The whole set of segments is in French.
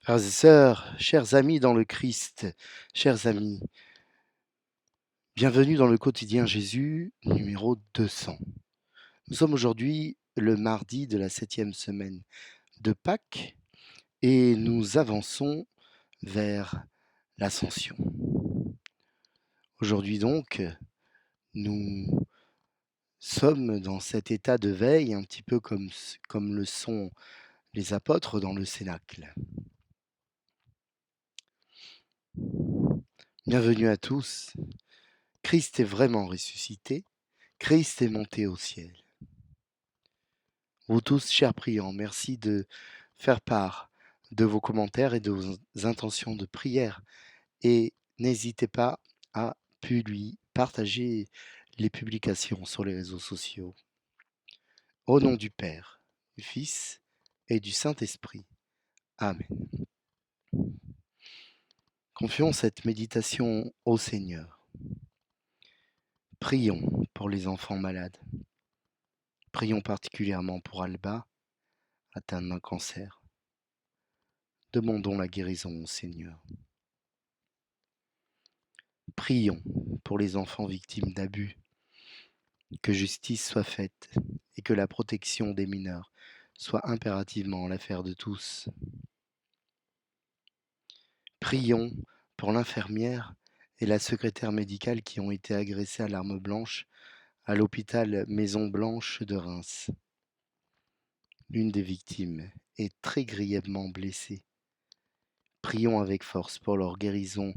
Frères et sœurs, chers amis dans le Christ, chers amis, bienvenue dans le quotidien Jésus numéro 200. Nous sommes aujourd'hui le mardi de la 7e semaine de Pâques et nous avançons vers l'ascension. Aujourd'hui donc, nous sommes dans cet état de veille un petit peu comme le sont les apôtres dans le Cénacle. Bienvenue à tous. Christ est vraiment ressuscité. Christ est monté au ciel. Vous tous, chers priants, merci de faire part de vos commentaires et de vos intentions de prière. Et n'hésitez pas à lui partager les publications sur les réseaux sociaux. Au nom du Père, du Fils et du Saint-Esprit. Amen. Confions cette méditation au Seigneur. Prions pour les enfants malades. Prions particulièrement pour Alba, atteinte d'un cancer. Demandons la guérison au Seigneur. Prions pour les enfants victimes d'abus, que justice soit faite et que la protection des mineurs soit impérativement l'affaire de tous. Prions pour l'infirmière et la secrétaire médicale qui ont été agressées à l'arme blanche à l'hôpital Maison Blanche de Reims. L'une des victimes est très grièvement blessée. Prions avec force pour leur guérison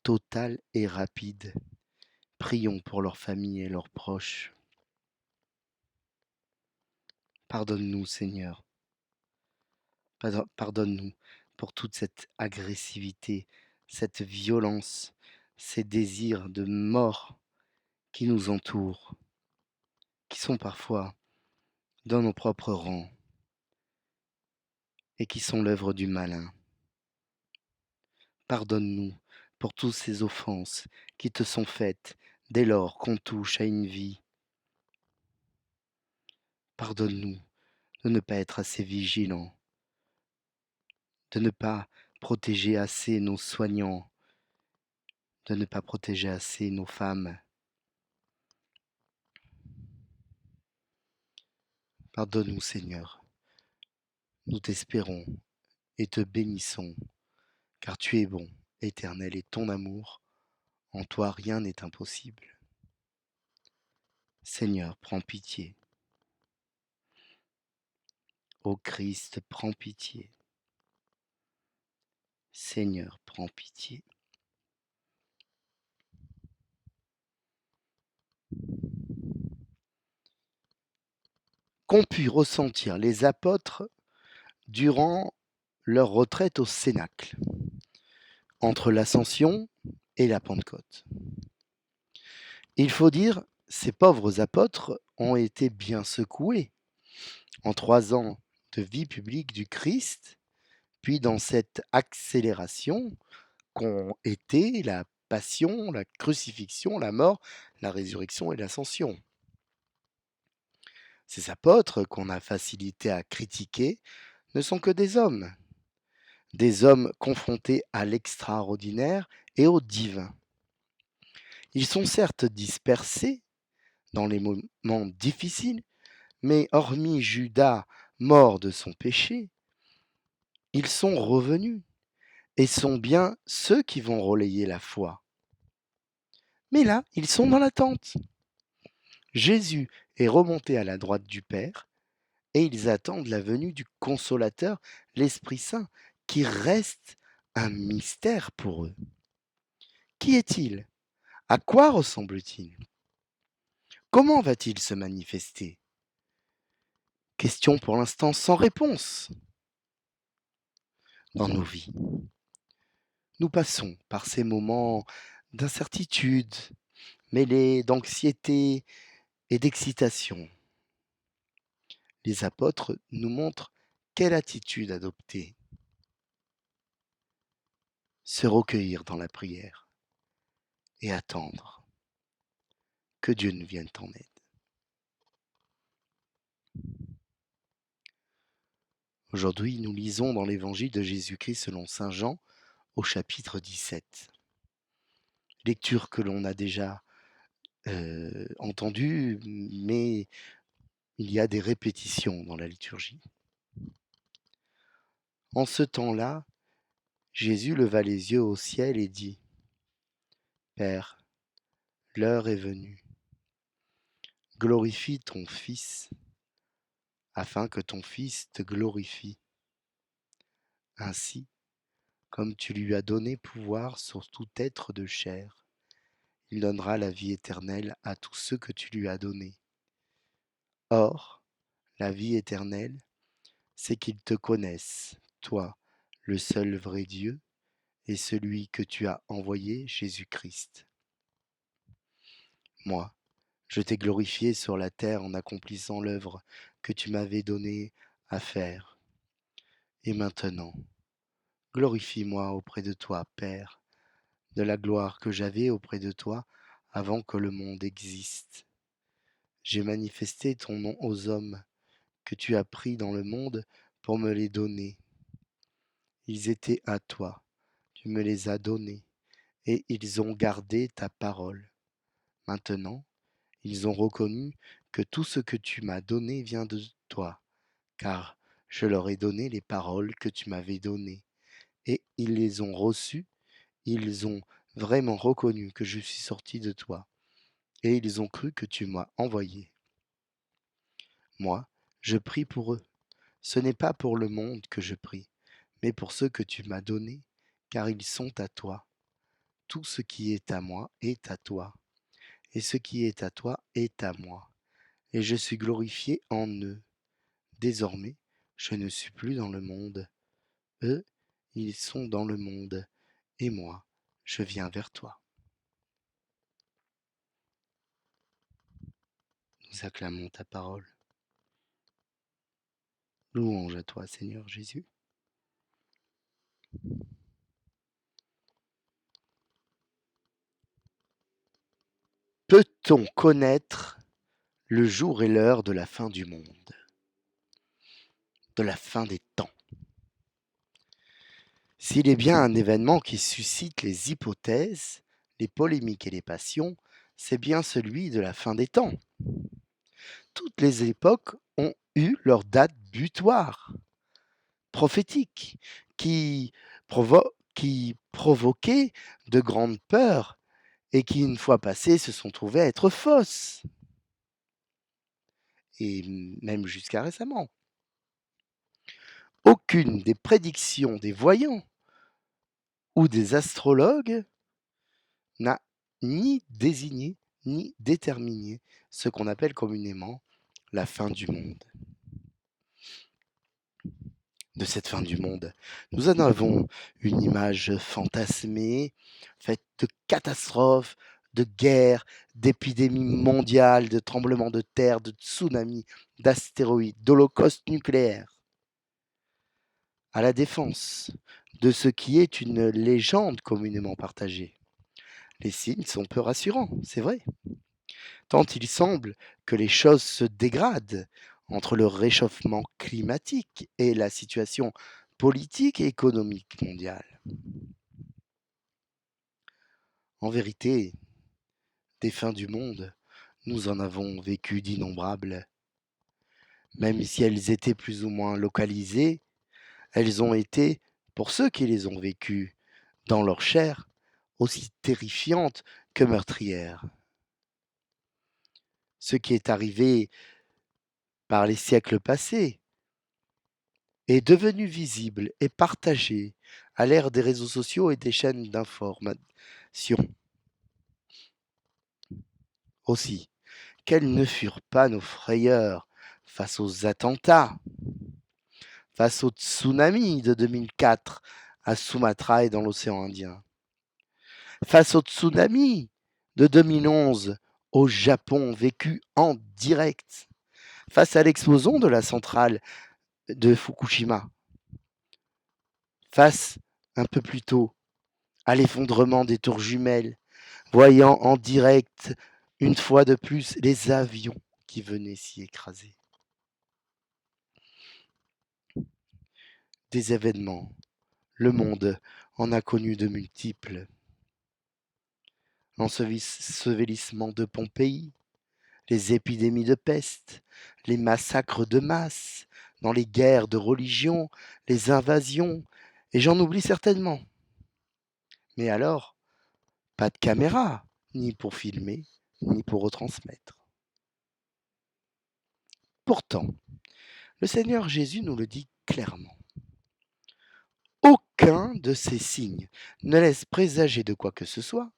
totale et rapide. Prions pour leurs familles et leurs proches. Pardonne-nous, Seigneur. Pardonne-nous pour toute cette agressivité, cette violence, ces désirs de mort qui nous entourent, qui sont parfois dans nos propres rangs et qui sont l'œuvre du malin. Pardonne-nous pour toutes ces offenses qui te sont faites dès lors qu'on touche à une vie. Pardonne-nous de ne pas être assez vigilants, de ne pas protéger assez nos soignants, de ne pas protéger assez nos femmes. Pardonne-nous, Seigneur. Nous t'espérons et te bénissons, car tu es bon, éternel, et ton amour, en toi rien n'est impossible. Seigneur, prends pitié. Ô Christ, prends pitié. Seigneur, prends pitié. Qu'ont pu ressentir les apôtres durant leur retraite au Cénacle, entre l'Ascension et la Pentecôte. Il faut dire, ces pauvres apôtres ont été bien secoués en 3 ans de vie publique du Christ, puis dans cette accélération qu'ont été la passion, la crucifixion, la mort, la résurrection et l'ascension. Ces apôtres qu'on a facilité à critiquer ne sont que des hommes confrontés à l'extraordinaire et au divin. Ils sont certes dispersés dans les moments difficiles, mais hormis Judas mort de son péché, ils sont revenus et sont bien ceux qui vont relayer la foi. Mais là, ils sont dans l'attente. Jésus est remonté à la droite du Père et ils attendent la venue du Consolateur, l'Esprit Saint, qui reste un mystère pour eux. Qui est-il? À quoi ressemble-t-il? Comment va-t-il se manifester? Question pour l'instant sans réponse dans nos vies. Nous passons par ces moments d'incertitude, mêlés d'anxiété et d'excitation. Les apôtres nous montrent quelle attitude adopter. Se recueillir dans la prière et attendre que Dieu nous vienne en aide. Aujourd'hui, nous lisons dans l'évangile de Jésus-Christ selon saint Jean au chapitre 17. Lecture que l'on a déjà entendue, mais il y a des répétitions dans la liturgie. En ce temps-là, Jésus leva les yeux au ciel et dit : Père, l'heure est venue. Glorifie ton Fils, afin que ton Fils te glorifie. Ainsi, comme tu lui as donné pouvoir sur tout être de chair, il donnera la vie éternelle à tous ceux que tu lui as donnés. Or, la vie éternelle, c'est qu'ils te connaissent, toi, le seul vrai Dieu, et celui que tu as envoyé, Jésus-Christ. Moi, je t'ai glorifié sur la terre en accomplissant l'œuvre que tu m'avais donnée à faire. Et maintenant, glorifie-moi auprès de toi, Père, de la gloire que j'avais auprès de toi avant que le monde existe. J'ai manifesté ton nom aux hommes que tu as pris dans le monde pour me les donner. Ils étaient à toi, tu me les as donnés, et ils ont gardé ta parole. Maintenant, ils ont reconnu que tout ce que tu m'as donné vient de toi, car je leur ai donné les paroles que tu m'avais données, et ils les ont reçues, ils ont vraiment reconnu que je suis sorti de toi, et ils ont cru que tu m'as envoyé. Moi, je prie pour eux. Ce n'est pas pour le monde que je prie, mais pour ceux que tu m'as donnés, car ils sont à toi. Tout ce qui est à moi est à toi, et ce qui est à toi est à moi, et je suis glorifié en eux. Désormais, je ne suis plus dans le monde. Eux, ils sont dans le monde, et moi, je viens vers toi. Nous acclamons ta parole. Louange à toi, Seigneur Jésus. Peut-on connaître le jour et l'heure de la fin du monde, de la fin des temps? S'il est bien un événement qui suscite les hypothèses, les polémiques et les passions, c'est bien celui de la fin des temps. Toutes les époques ont eu leur date butoir, prophétique, qui, qui provoquait de grandes peurs et qui, une fois passées, se sont trouvées être fausses. Et même jusqu'à récemment. Aucune des prédictions des voyants ou des astrologues n'a ni désigné ni déterminé ce qu'on appelle communément la fin du monde. De cette fin du monde, nous en avons une image fantasmée, faite de catastrophes, de guerres, d'épidémies mondiales, de tremblements de terre, de tsunamis, d'astéroïdes, d'holocaustes nucléaires, à la défense de ce qui est une légende communément partagée. Les signes sont peu rassurants, c'est vrai, tant il semble que les choses se dégradent entre le réchauffement climatique et la situation politique et économique mondiale. En vérité, des fins du monde, nous en avons vécu d'innombrables. Même si elles étaient plus ou moins localisées, elles ont été, pour ceux qui les ont vécues dans leur chair, aussi terrifiantes que meurtrières. Ce qui est arrivé par les siècles passés est devenu visible et partagé à l'ère des réseaux sociaux et des chaînes d'information. Aussi, quelles ne furent pas nos frayeurs face aux attentats, face au tsunami de 2004 à Sumatra et dans l'océan Indien, face au tsunami de 2011 au Japon vécu en direct, face à l'explosion de la centrale de Fukushima, face un peu plus tôt à l'effondrement des tours jumelles, voyant en direct une fois de plus les avions qui venaient s'y écraser. des événements. Le monde en a connu de multiples. L'ensevelissement de Pompéi, les épidémies de peste, les massacres de masse, dans les guerres de religion, les invasions, et j'en oublie certainement. Mais alors, pas de caméra, ni pour filmer, ni pour retransmettre. Pourtant, le Seigneur Jésus nous le dit clairement. Aucun de ces signes ne laisse présager de quoi que ce soit,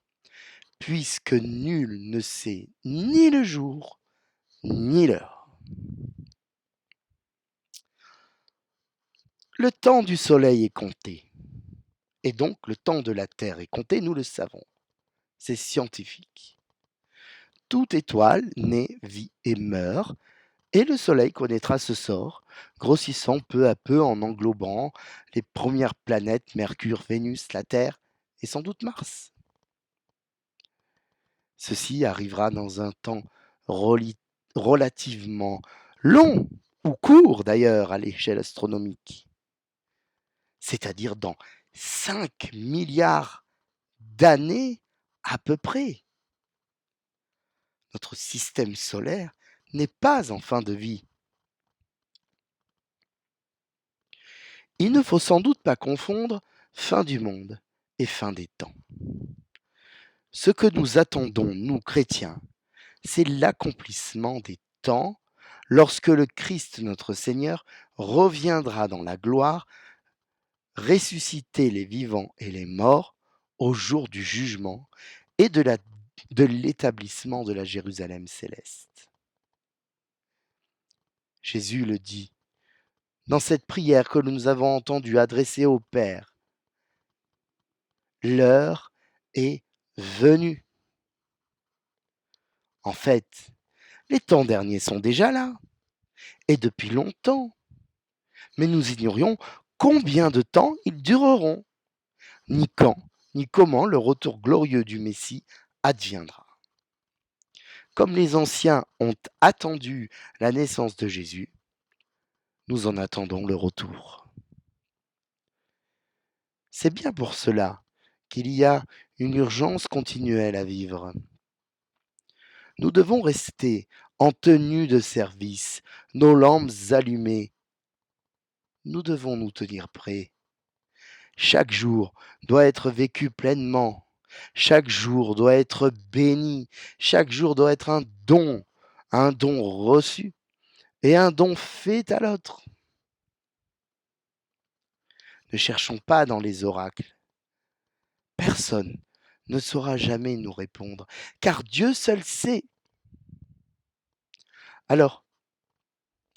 puisque nul ne sait ni le jour, ni l'heure. Le temps du soleil est compté, et donc le temps de la Terre est compté, nous le savons. C'est scientifique. Toute étoile naît, vit et meurt, et le soleil connaîtra ce sort, grossissant peu à peu en englobant les premières planètes, Mercure, Vénus, la Terre et sans doute Mars. Ceci arrivera dans un temps relativement long, ou court d'ailleurs à l'échelle astronomique, c'est-à-dire dans 5 milliards d'années à peu près. Notre système solaire n'est pas en fin de vie. Il ne faut sans doute pas confondre fin du monde et fin des temps. Ce que nous attendons, nous chrétiens, c'est l'accomplissement des temps lorsque le Christ notre Seigneur reviendra dans la gloire, ressusciter les vivants et les morts au jour du jugement et de l'établissement de la Jérusalem céleste. Jésus le dit dans cette prière que nous avons entendu adresser au Père. L'heure est venue. En fait, les temps derniers sont déjà là, et depuis longtemps. Mais nous ignorions combien de temps ils dureront, ni quand, ni comment le retour glorieux du Messie adviendra. Comme les anciens ont attendu la naissance de Jésus, nous en attendons le retour. C'est bien pour cela qu'il y a une urgence continuelle à vivre. Nous devons rester en tenue de service, nos lampes allumées. Nous devons nous tenir prêts. Chaque jour doit être vécu pleinement. Chaque jour doit être béni. Chaque jour doit être un don reçu et un don fait à l'autre. Ne cherchons pas dans les oracles. Personne ne saura jamais nous répondre, car Dieu seul sait. Alors,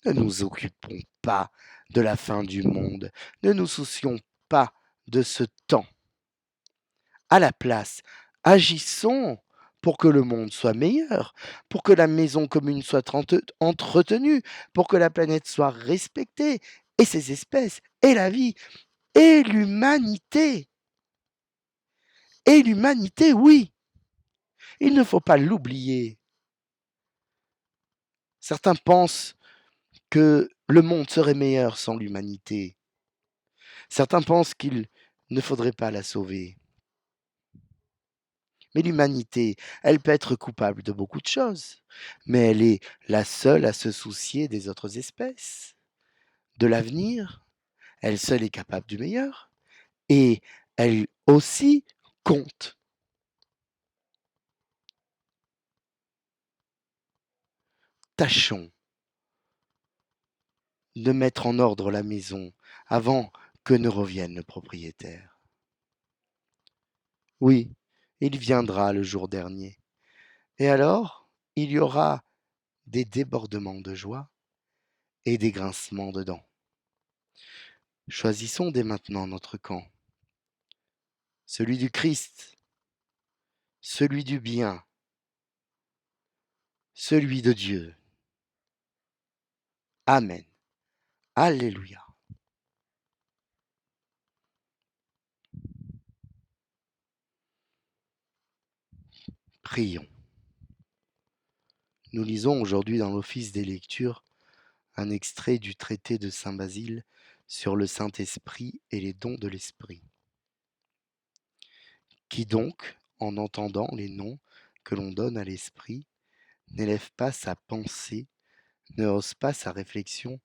ne nous occupons pas de la fin du monde, ne nous soucions pas de ce temps. À la place, agissons pour que le monde soit meilleur, pour que la maison commune soit entretenue, pour que la planète soit respectée, et ses espèces, et la vie, et l'humanité. Et l'humanité, oui, il ne faut pas l'oublier. Certains pensent que le monde serait meilleur sans l'humanité. Certains pensent qu'il ne faudrait pas la sauver. Mais l'humanité, elle peut être coupable de beaucoup de choses, mais elle est la seule à se soucier des autres espèces, de l'avenir. Elle seule est capable du meilleur. Et elle aussi compte. Tâchons de mettre en ordre la maison avant que ne revienne le propriétaire. Oui, il viendra le jour dernier. Et alors, il y aura des débordements de joie et des grincements de dents. Choisissons dès maintenant notre camp, celui du Christ, celui du bien, celui de Dieu. Amen. Alléluia. Prions. Nous lisons aujourd'hui dans l'office des lectures un extrait du traité de Saint Basile sur le Saint-Esprit et les dons de l'Esprit. Qui donc, en entendant les noms que l'on donne à l'Esprit, n'élève pas sa pensée, ne hausse pas sa réflexion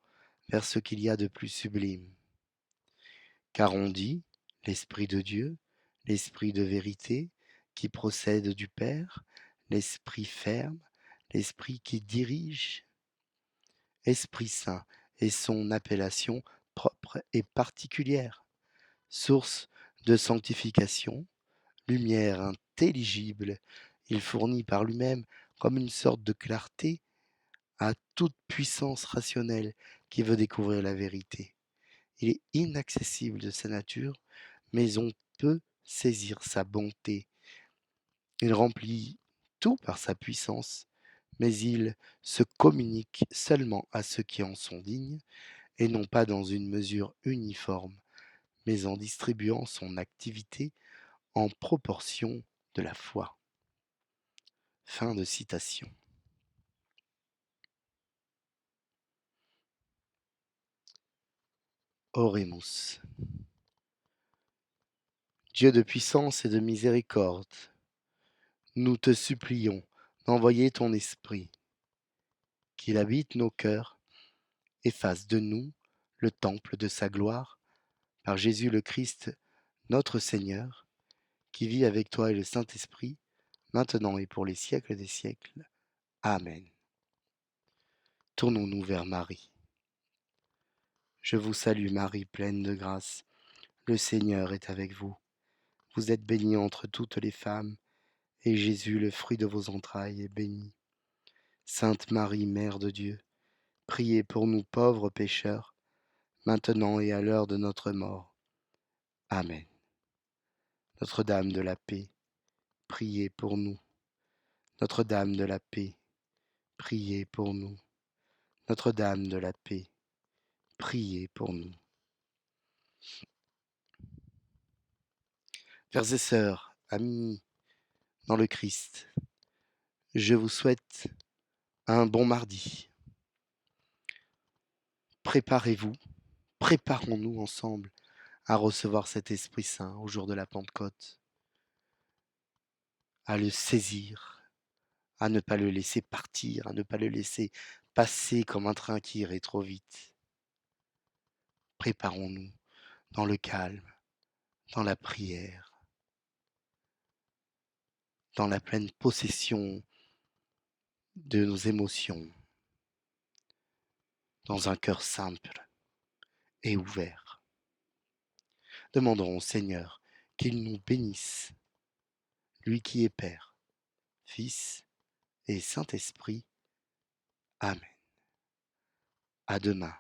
vers ce qu'il y a de plus sublime. Car on dit, l'Esprit de Dieu, l'Esprit de vérité, qui procède du Père, l'Esprit ferme, l'Esprit qui dirige. Esprit Saint est son appellation propre et particulière, source de sanctification, lumière intelligible, il fournit par lui-même comme une sorte de clarté à toute puissance rationnelle qui veut découvrir la vérité. Il est inaccessible de sa nature, mais on peut saisir sa bonté. Il remplit tout par sa puissance, mais il se communique seulement à ceux qui en sont dignes, et non pas dans une mesure uniforme, mais en distribuant son activité en proportion de la foi. Fin de citation. Oremus. Dieu de puissance et de miséricorde, nous te supplions d'envoyer ton esprit, qu'il habite nos cœurs et fasse de nous le temple de sa gloire, par Jésus le Christ, notre Seigneur, qui vit avec toi et le Saint-Esprit, maintenant et pour les siècles des siècles. Amen. Tournons-nous vers Marie. Je vous salue Marie, pleine de grâce. Le Seigneur est avec vous. Vous êtes bénie entre toutes les femmes, et Jésus, le fruit de vos entrailles, est béni. Sainte Marie, Mère de Dieu, priez pour nous pauvres pécheurs, maintenant et à l'heure de notre mort. Amen. Notre-Dame de la paix, priez pour nous. Notre-Dame de la paix, priez pour nous. Notre-Dame de la paix, priez pour nous. Frères et sœurs, amis dans le Christ, je vous souhaite un bon mardi. Préparez-vous, préparons-nous ensemble à recevoir cet Esprit Saint au jour de la Pentecôte, à le saisir, à ne pas le laisser partir, à ne pas le laisser passer comme un train qui irait trop vite. Préparons-nous dans le calme, dans la prière, dans la pleine possession de nos émotions, dans un cœur simple et ouvert. Demandons au Seigneur qu'il nous bénisse, lui qui est Père, Fils et Saint-Esprit. Amen. À demain.